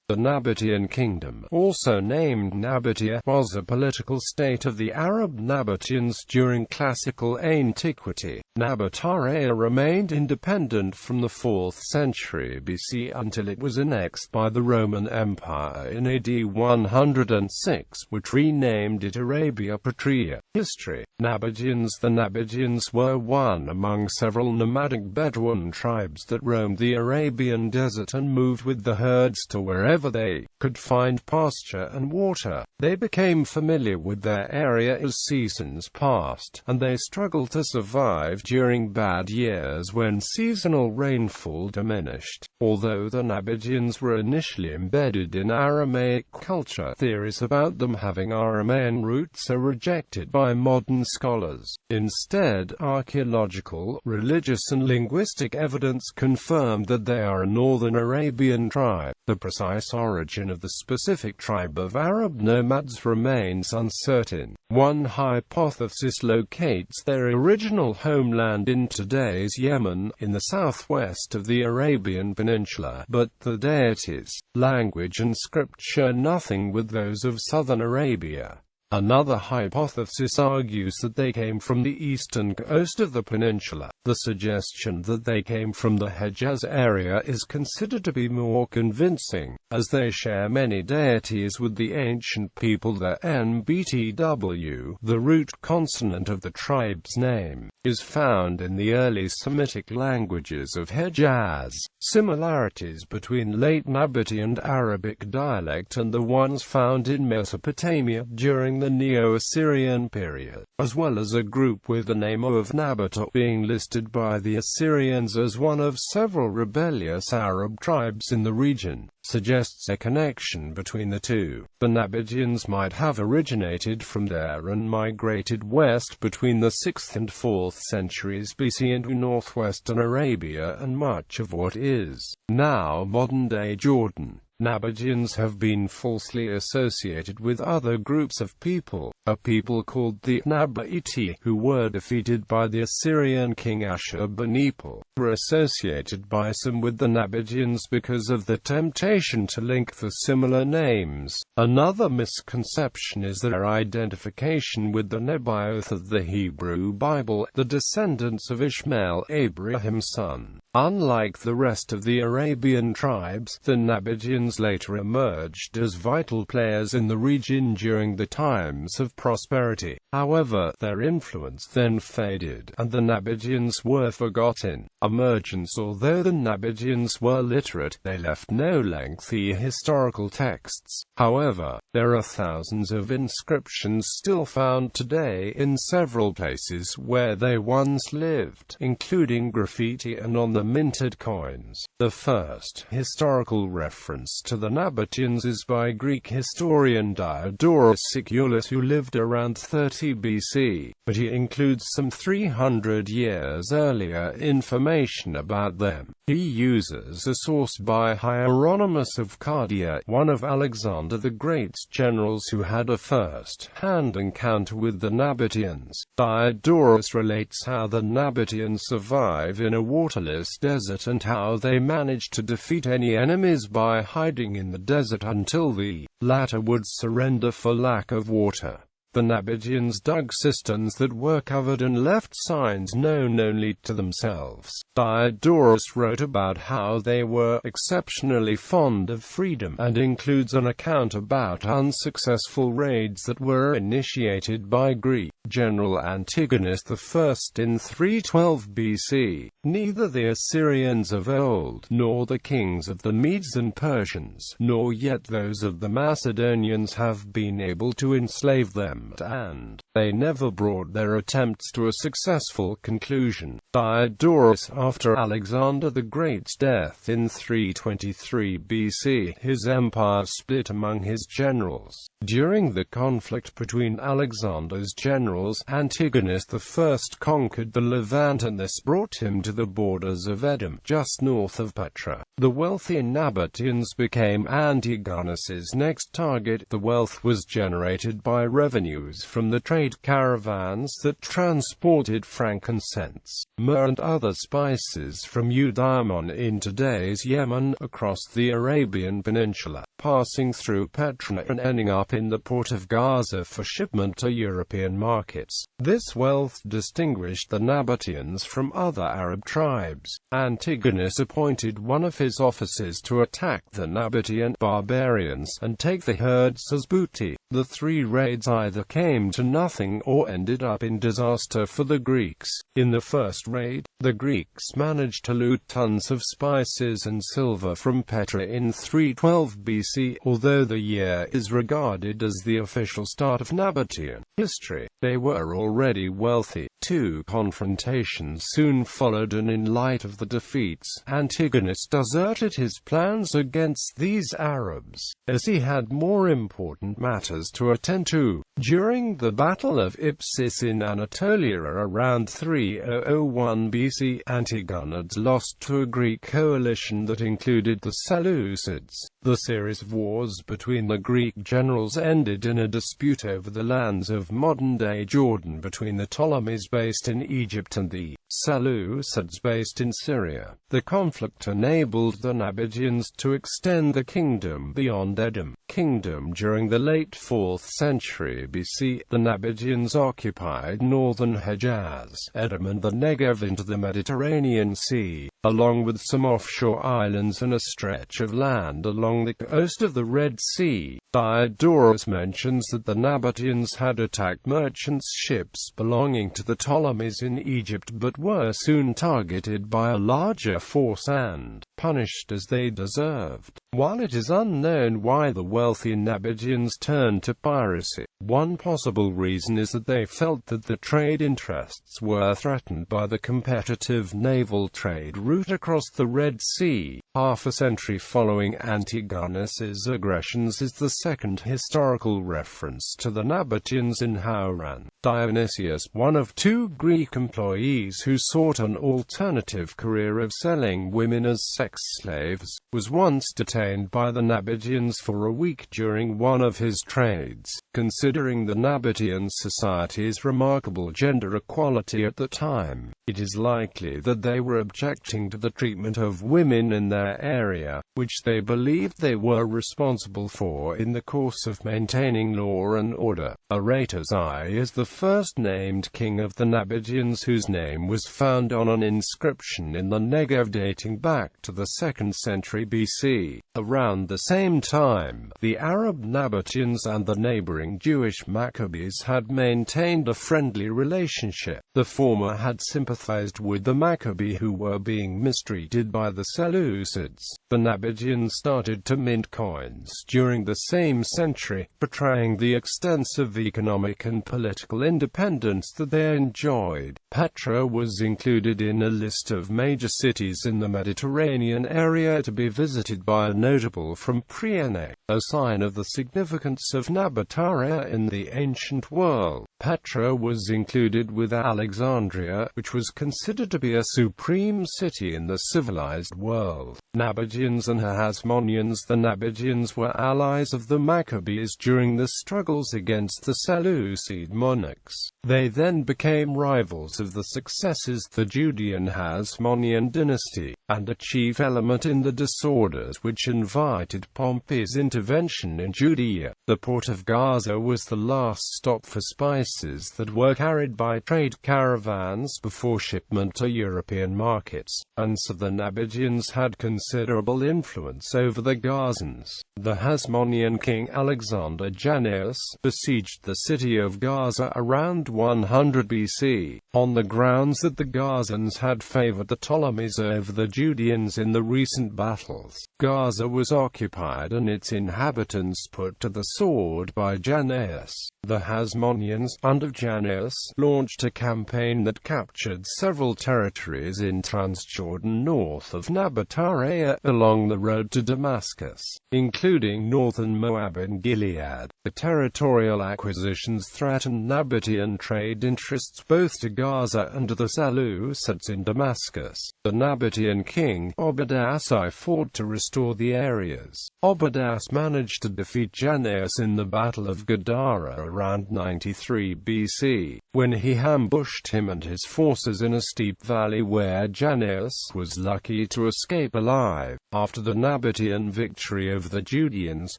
The Nabataean Kingdom, also named Nabatea, was a political state of the Arab Nabataeans during classical antiquity. Nabataea remained independent from the 4th century BC until it was annexed by the Roman Empire in AD 106, which renamed it Arabia Petrea. History. Nabataeans. The Nabataeans were one among several nomadic Bedouin tribes that roamed the Arabian desert and moved with the herds to wherever they could find pasture and water. They became familiar with their area as seasons passed, and they struggled to survive during bad years when seasonal rainfall diminished. Although the Nabataeans were initially embedded in Aramaic culture, theories about them having Aramaean roots are rejected by modern scholars. Instead, archaeological, religious and linguistic evidence confirm that they are a northern Arabian tribe. The precise origin of the specific tribe of Arab nomads remains uncertain. One hypothesis locates their original homeland in today's Yemen, in the southwest of the Arabian Peninsula, but the deities, language and script share nothing with those of southern Arabia. Another hypothesis argues that they came from the eastern coast of the peninsula. The suggestion that they came from the Hejaz area is considered to be more convincing, as they share many deities with the ancient people. The NBTW, the root consonant of the tribe's name, is found in the early Semitic languages of Hejaz. Similarities between late Nabataean Arabic dialect and the ones found in Mesopotamia during the Neo-Assyrian period, as well as a group with the name of Nabatea being listed by the Assyrians as one of several rebellious Arab tribes in the region, suggests a connection between the two. The Nabataeans might have originated from there and migrated west between the 6th and 4th centuries BC into northwestern Arabia and much of what is now modern-day Jordan. Nabataeans have been falsely associated with other groups of people. A people called the Nabatea, who were defeated by the Assyrian king Ashurbanipal, were associated by some with the Nabataeans because of the temptation to link the similar names. Another misconception is their identification with the Nebaioth of the Hebrew Bible, the descendants of Ishmael, Abraham's son. Unlike the rest of the Arabian tribes, the Nabataeans later emerged as vital players in the region during the times of prosperity. However, their influence then faded, and the Nabataeans were forgotten. Emergence. Although the Nabataeans were literate, they left no lengthy historical texts. However, there are thousands of inscriptions still found today in several places where they once lived, including graffiti and on the minted coins. The first historical reference to the Nabataeans is by Greek historian Diodorus Siculus, who lived around 30 BC, but he includes some 300 years earlier information about them. He uses a source by Hieronymus of Cardia, one of Alexander the Great's generals who had a first-hand encounter with the Nabataeans. Diodorus relates how the Nabataeans survive in a waterless desert and how they managed to defeat any enemies by hiding in the desert until the latter would surrender for lack of water. The Nabataeans dug cisterns that were covered and left signs known only to themselves. Diodorus wrote about how they were exceptionally fond of freedom, and includes an account about unsuccessful raids that were initiated by Greek General Antigonus I in 312 BC. Neither the Assyrians of old, nor the kings of the Medes and Persians, nor yet those of the Macedonians have been able to enslave them, and they never brought their attempts to a successful conclusion. Diodorus. After Alexander the Great's death in 323 BC, his empire split among his generals. During the conflict between Alexander's generals, Antigonus I conquered the Levant, and this brought him to the borders of Edom, just north of Petra. The wealthy Nabataeans became Antigonus's next target. The wealth was generated by revenues from the trade caravans that transported frankincense, myrrh and other spices from Eudaimon in today's Yemen across the Arabian Peninsula, passing through Petra and ending up in the port of Gaza for shipment to European markets. This wealth distinguished the Nabataeans from other Arab tribes. Antigonus appointed one of his officers to attack the Nabataean barbarians and take the herds as booty. The 3 raids either came to nothing or ended up in disaster for the Greeks. In the first raid, the Greeks managed to loot tons of spices and silver from Petra in 312 BC, although the year is regarded as the official start of Nabataean history. They were already wealthy. 2 confrontations soon followed, and in light of the defeats, Antigonus deserted his plans against these Arabs, as he had more important matters to attend to. During the Battle of Ipsus in Anatolia around 301 BC, Antigonus lost to a Greek coalition that included the Seleucids. The series of wars between the Greek generals ended in a dispute over the lands of modern-day Jordan between the Ptolemies based in Egypt and the Seleucids based in Syria. The conflict enabled the Nabataeans to extend the kingdom beyond Edom. During the late 4th century BC, the Nabataeans occupied northern Hejaz, Edom and the Negev into the Mediterranean Sea, along with some offshore islands and a stretch of land along the coast of the Red Sea. Diodorus mentions that the Nabataeans had attacked merchants' ships belonging to the Ptolemies in Egypt but were soon targeted by a larger force and punished as they deserved. While it is unknown why the wealthy Nabataeans turned to piracy, one possible reason is that they felt that the trade interests were threatened by the competitive naval trade route across the Red Sea. Half a century following Antigonus's aggressions is the second historical reference to the Nabataeans in Hauran. Dionysius, one of 2 Greek employees who sought an alternative career of selling women as sex slaves, was once detained by the Nabataeans for a week during one of his trades. Considering the Nabataean society's remarkable gender equality at the time, it is likely that they were objecting to the treatment of women in their area, which they believed they were responsible for in the course of maintaining law and order. Aratus I is the first named king of the Nabataeans, whose name was found on an inscription in the Negev dating back to the 2nd century BC. Around the same time, the Arab Nabataeans and the neighboring Jewish Maccabees had maintained a friendly relationship. The former had sympathized with the Maccabi who were being mistreated by the Seleucids. The Nabataeans started to mint coins during the same century, portraying the extensive economic and political independence that they enjoyed. Petra was included in a list of major cities in the Mediterranean area to be visited by a notable from Priene, a sign of the significance of Nabataea in the ancient world. Petra was included with Alexandria, which was considered to be a supreme city in the civilized world. Nabataeans and Her Hasmoneans. The Nabataeans were allies of the Maccabees during the struggles against the Seleucid monarchs. They then became rivals of the successors, the Judean Hasmonean dynasty, and a chief element in the disorders which invited Pompey's intervention in Judea. The port of Gaza was the last stop for spices that were carried by trade caravans before shipment to European markets, and so the Nabataeans had considerable influence over the Gazans. The Hasmonean king Alexander Jannaeus besieged the city of Gaza around 100 BC, on the grounds that the Gazans had favored the Ptolemies over the Judeans in the recent battles. Gaza was occupied and its inhabitants put to the sword by Jannaeus. The Hasmoneans, under Jannaeus, launched a campaign that captured several territories in Transjordan north of Nabataea, along the road to Damascus, including northern Moab and Gilead. The territorial acquisitions threatened Nabataean trade interests both to Gaza and to the Seleucids in Damascus. The Nabataean king, Obadas I fought to restore the areas. Obadas managed to defeat Janaeus in the Battle of Gadara around 93 BC, when he ambushed him and his forces in a steep valley where Janaeus was lucky to escape alive. After the Nabataean victory over the Judeans,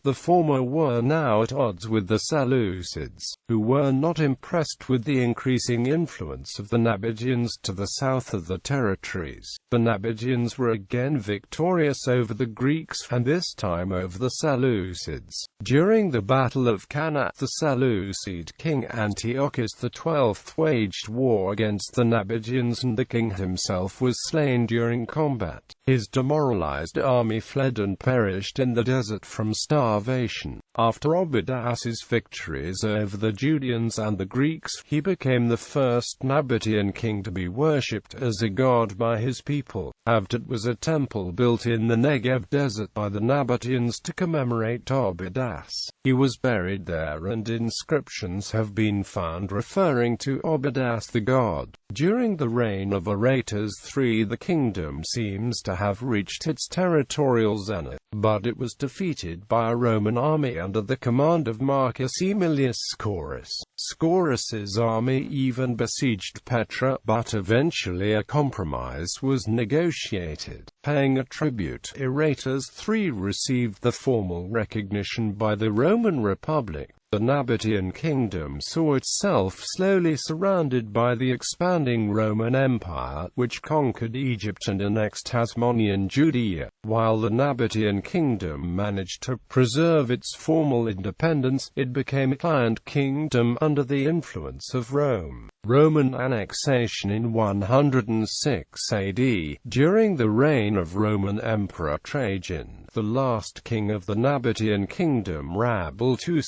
the former were now at odds with the Seleucids, who were not impressed with the increasing influence of the Nabataeans to the south of the territories. The Nabataeans were again victorious over the Greeks, and this time over the Seleucids. During the Battle of Cannae, the Seleucid king Antiochus XII waged war against the Nabataeans, and the king himself was slain during combat. His demoralized army fled and perished in the desert from starvation. After Obadas's victories over the Judeans and the Greeks, he became the first Nabataean king to be worshipped as a god by his people. Abdat was a temple built in the Negev desert by the Nabataeans to commemorate Obadas. He was buried there, and inscriptions have been found referring to Obadas the god. During the reign of Aratus III, the kingdom seems to have reached its territorial zenith, but it was defeated by a Roman army under the command of Marcus Aemilius Scaurus. Scaurus's army even besieged Petra, but eventually a compromise was negotiated. Paying a tribute, Aratus III received the formal recognition by the Roman Republic. The Nabataean Kingdom saw itself slowly surrounded by the expanding Roman Empire, which conquered Egypt and annexed Hasmonean Judea. While the Nabataean Kingdom managed to preserve its formal independence, it became a client kingdom under the influence of Rome. Roman annexation in 106 AD. During the reign of Roman Emperor Trajan, the last king of the Nabataean Kingdom, Rabel-II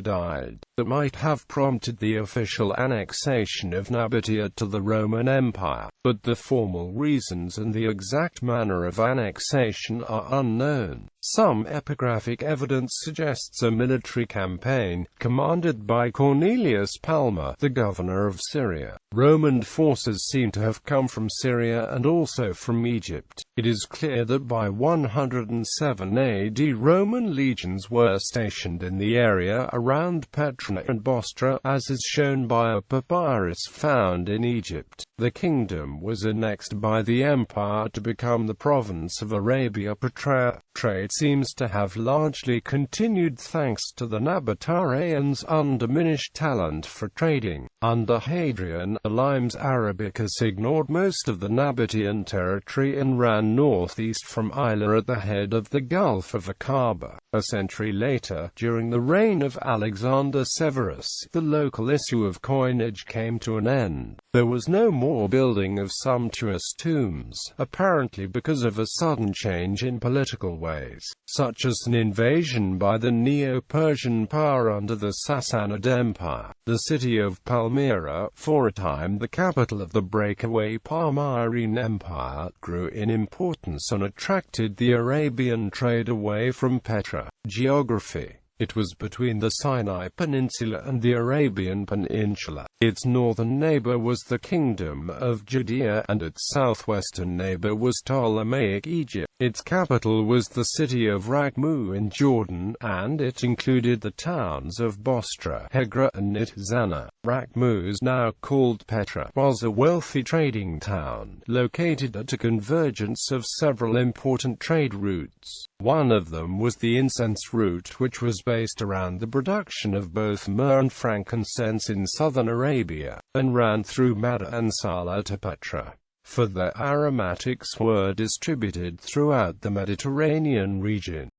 died. That might have prompted the official annexation of Nabatea to the Roman Empire, but the formal reasons and the exact manner of annexation are unknown. Some epigraphic evidence suggests a military campaign, commanded by Cornelius Palma, the governor of Syria. Roman forces seem to have come from Syria and also from Egypt. It is clear that by 107 AD Roman legions were stationed in the area around Petra and Bostra, as is shown by a papyrus found in Egypt. The kingdom was annexed by the empire to become the province of Arabia Petrea. Trade seems to have largely continued thanks to the Nabataeans' undiminished talent for trading. Under Hadrian, Limes Arabicus ignored most of the Nabataean territory and ran northeast from Ila at the head of the Gulf of Aqaba. A century later, during the reign of Alexander Severus, the local issue of coinage came to an end. There was no more building of sumptuous tombs, apparently because of a sudden change in political ways, such as an invasion by the Neo-Persian power under the Sassanid Empire. The city of Palmyra, for a time the capital of the breakaway Palmyrene Empire, grew in importance and attracted the Arabian trade away from Petra. Geography. It was between the Sinai Peninsula and the Arabian Peninsula. Its northern neighbor was the Kingdom of Judea, and its southwestern neighbor was Ptolemaic Egypt. Its capital was the city of Rakhmu in Jordan, and it included the towns of Bostra, Hegra, and Nitzana. Rakhmu, now called Petra, was a wealthy trading town, located at a convergence of several important trade routes. One of them was the incense route, which was based around the production of both myrrh and frankincense in southern Arabia, and ran through Madda and Sala to Petra. For their aromatics were distributed throughout the Mediterranean region.